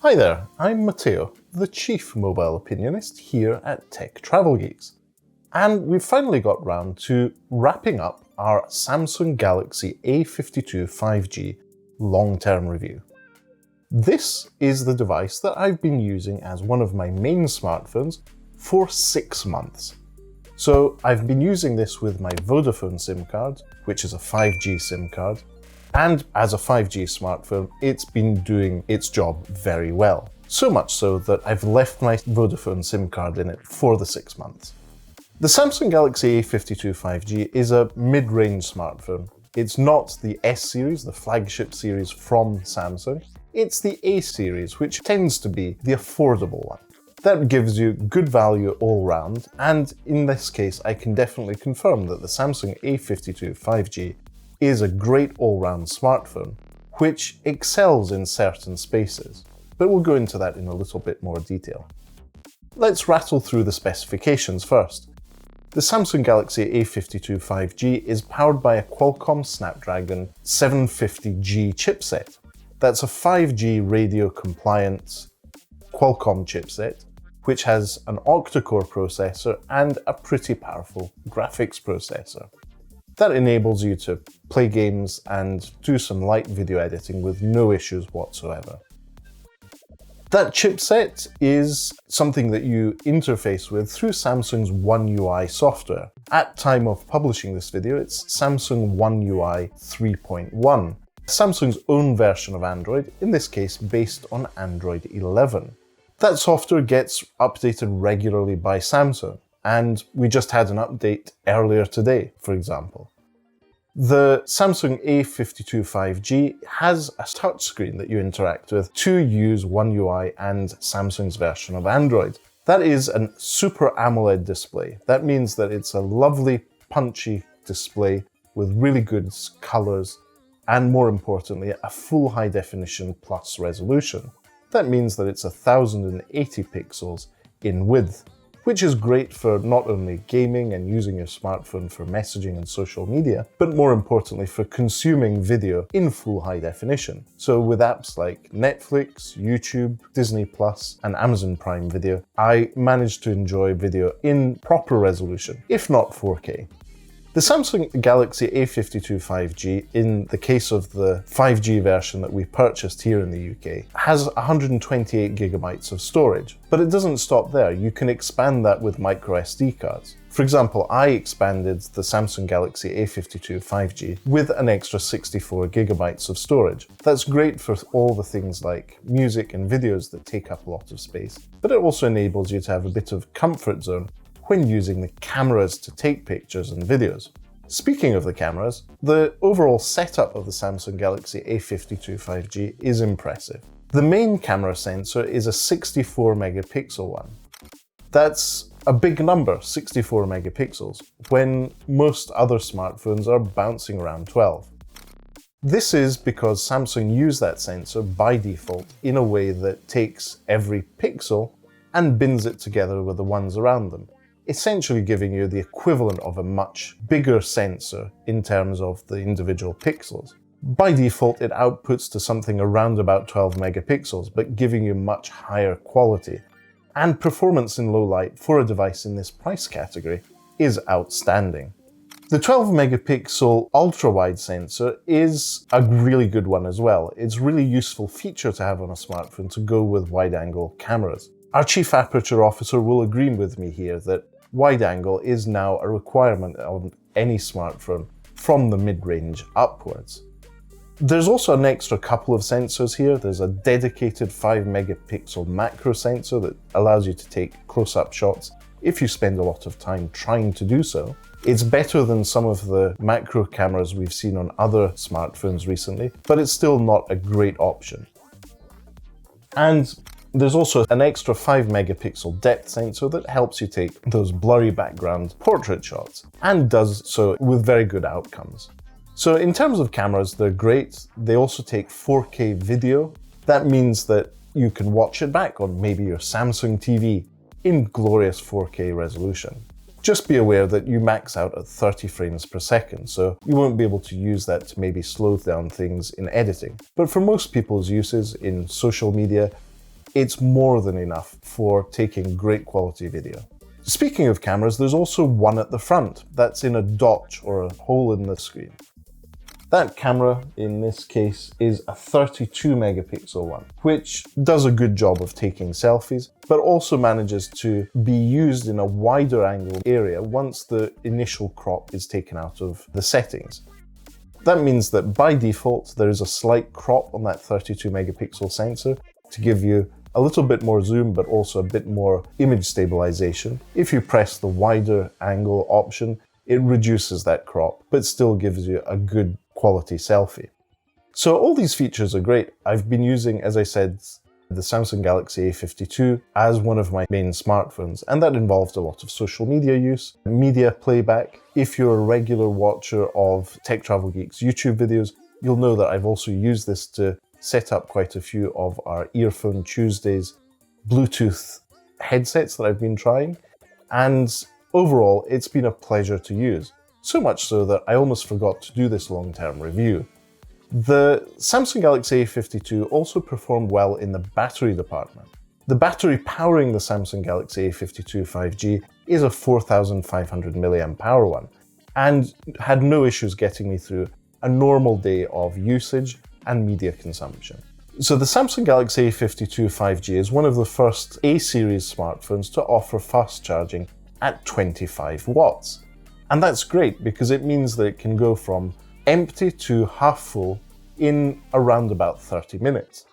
Hi there, I'm Matteo, the Chief Mobile Opinionist here at Tech Travel Geeks. And we've finally got round to wrapping up our Samsung Galaxy A52 5G long-term review. This is the device that I've been using as one of my main smartphones for 6 months. So I've been using this with my Vodafone SIM card, which is a 5G SIM card, and as a 5G smartphone, it's been doing its job very well. So much so that I've left my Vodafone SIM card in it for the 6 months. The Samsung Galaxy A52 5G is a mid-range smartphone. It's not the S series, the flagship series from Samsung. It's the A series, which tends to be the affordable one. That gives you good value all round, and in this case I can definitely confirm that the Samsung A52 5G is a great all-round smartphone, which excels in certain spaces, but we'll go into that in a little bit more detail. Let's rattle through the specifications first. The Samsung Galaxy A52 5G is powered by a Qualcomm Snapdragon 750G chipset. That's a 5G radio compliant Qualcomm chipset, which has an octa-core processor and a pretty powerful graphics processor. That enables you to play games and do some light video editing with no issues whatsoever. That chipset is something that you interface with through Samsung's One UI software. At time of publishing this video, it's Samsung One UI 3.1, Samsung's own version of Android, in this case based on Android 11. That software gets updated regularly by Samsung, and we just had an update earlier today, for example. The Samsung A52 5G has a touchscreen that you interact with to use One UI and Samsung's version of Android. That is a Super AMOLED display. That means that it's a lovely, punchy display with really good colors and, more importantly, a full high definition plus resolution. That means that it's 1080 pixels in width, which is great for not only gaming and using your smartphone for messaging and social media, but more importantly for consuming video in full high definition. So with apps like Netflix, YouTube, Disney+, and Amazon Prime Video, I managed to enjoy video in proper resolution, if not 4K. The Samsung Galaxy A52 5G, in the case of the 5G version that we purchased here in the UK, has 128GB of storage. But it doesn't stop there, you can expand that with micro SD cards. For example, I expanded the Samsung Galaxy A52 5G with an extra 64GB of storage. That's great for all the things like music and videos that take up a lot of space, but it also enables you to have a bit of comfort zone when using the cameras to take pictures and videos. Speaking of the cameras, the overall setup of the Samsung Galaxy A52 5G is impressive. The main camera sensor is a 64 megapixel one. That's a big number, 64 megapixels, when most other smartphones are bouncing around 12. This is because Samsung used that sensor by default in a way that takes every pixel and bins it together with the ones around them, essentially giving you the equivalent of a much bigger sensor in terms of the individual pixels. By default, it outputs to something around about 12 megapixels, but giving you much higher quality. And performance in low light for a device in this price category is outstanding. The 12 megapixel ultra-wide sensor is a really good one as well. It's a really useful feature to have on a smartphone to go with wide-angle cameras. Our Chief Aperture Officer will agree with me here that wide angle is now a requirement on any smartphone from the mid-range upwards. There's also an extra couple of sensors here. There's a dedicated 5 megapixel macro sensor that allows you to take close-up shots if you spend a lot of time trying to do so. It's better than some of the macro cameras we've seen on other smartphones recently, but it's still not a great option. And there's also an extra 5 megapixel depth sensor that helps you take those blurry background portrait shots, and does so with very good outcomes. So in terms of cameras, they're great. They also take 4K video. That means that you can watch it back on maybe your Samsung TV in glorious 4K resolution. Just be aware that you max out at 30 frames per second, so you won't be able to use that to maybe slow down things in editing. But for most people's uses in social media, it's more than enough for taking great quality video. Speaking of cameras, there's also one at the front that's in a dot or a hole in the screen. That camera, in this case, is a 32 megapixel one, which does a good job of taking selfies, but also manages to be used in a wider angle area once the initial crop is taken out of the settings. That means that by default, there is a slight crop on that 32 megapixel sensor to give you a little bit more zoom, but also a bit more image stabilization. If you press the wider angle option, it reduces that crop, but still gives you a good quality selfie. So all these features are great. I've been using, as I said, the Samsung Galaxy A52 as one of my main smartphones, and that involved a lot of social media use, media playback. If you're a regular watcher of Tech Travel Geeks YouTube videos, you'll know that I've also used this to set up quite a few of our Earphone Tuesdays Bluetooth headsets that I've been trying, and overall it's been a pleasure to use. So much so that I almost forgot to do this long-term review. The Samsung Galaxy A52 also performed well in the battery department. The battery powering the Samsung Galaxy A52 5G is a 4500 mAh one, and had no issues getting me through a normal day of usage and media consumption. So the Samsung Galaxy A52 5G is one of the first A-series smartphones to offer fast charging at 25 watts. And that's great because it means that it can go from empty to half full in around about 30 minutes.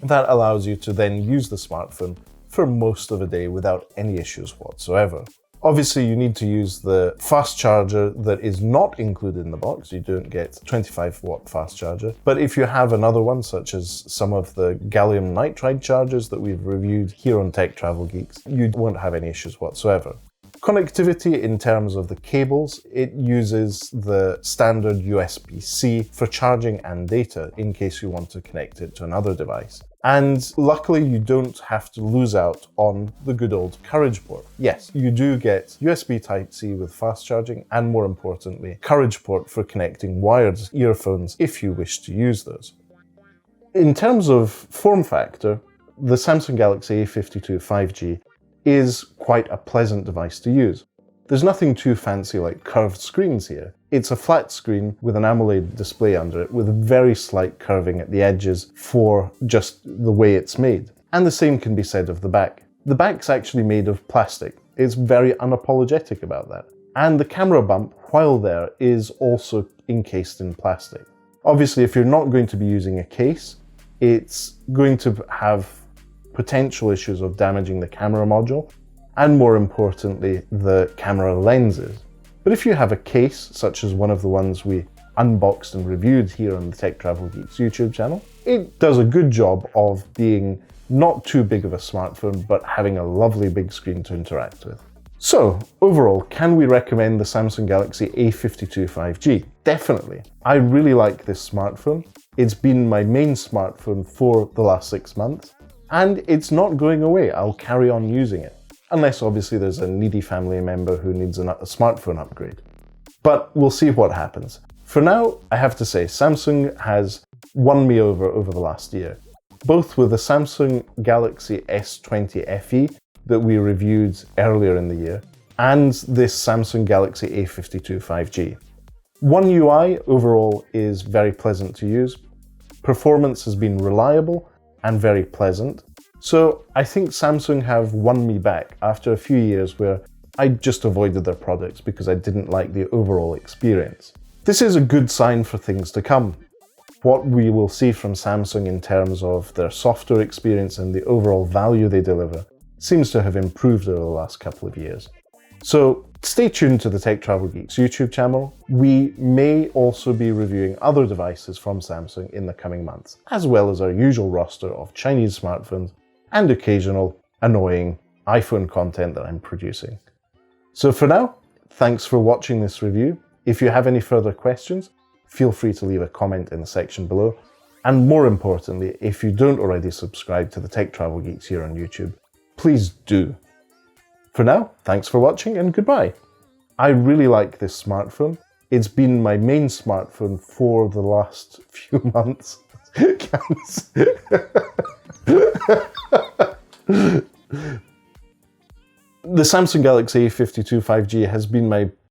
That allows you to then use the smartphone for most of a day without any issues whatsoever. Obviously, you need to use the fast charger that is not included in the box. You don't get 25 watt fast charger. But if you have another one, such as some of the gallium nitride chargers that we've reviewed here on Tech Travel Geeks, you won't have any issues whatsoever. Connectivity in terms of the cables, it uses the standard USB-C for charging and data in case you want to connect it to another device. And luckily you don't have to lose out on the good old Courage port. Yes, you do get USB Type-C with fast charging and, more importantly, Courage port for connecting wired earphones if you wish to use those. In terms of form factor, the Samsung Galaxy A52 5G is quite a pleasant device to use. There's nothing too fancy like curved screens here. It's a flat screen with an AMOLED display under it with very slight curving at the edges for just the way it's made. And the same can be said of the back. The back's actually made of plastic. It's very unapologetic about that. And the camera bump, while there, is also encased in plastic. Obviously, if you're not going to be using a case, it's going to have potential issues of damaging the camera module, and more importantly, the camera lenses. But if you have a case, such as one of the ones we unboxed and reviewed here on the Tech Travel Geeks YouTube channel, it does a good job of being not too big of a smartphone, but having a lovely big screen to interact with. So, overall, can we recommend the Samsung Galaxy A52 5G? Definitely. I really like this smartphone. It's been my main smartphone for the last 6 months, and it's not going away. I'll carry on using it. Unless obviously there's a needy family member who needs a smartphone upgrade. But we'll see what happens. For now, I have to say, Samsung has won me over the last year. Both with the Samsung Galaxy S20 FE that we reviewed earlier in the year, and this Samsung Galaxy A52 5G. One UI overall is very pleasant to use. Performance has been reliable and very pleasant. So I think Samsung have won me back after a few years where I just avoided their products because I didn't like the overall experience. This is a good sign for things to come. What we will see from Samsung in terms of their software experience and the overall value they deliver seems to have improved over the last couple of years. So stay tuned to the Tech Travel Geeks YouTube channel. We may also be reviewing other devices from Samsung in the coming months, as well as our usual roster of Chinese smartphones and occasional annoying iPhone content that I'm producing. So for now, thanks for watching this review. If you have any further questions, feel free to leave a comment in the section below. And more importantly, if you don't already subscribe to the Tech Travel Geeks here on YouTube, please do. For now, thanks for watching and goodbye. I really like this smartphone. It's been my main smartphone for the last few months. The Samsung Galaxy A52 5G has been my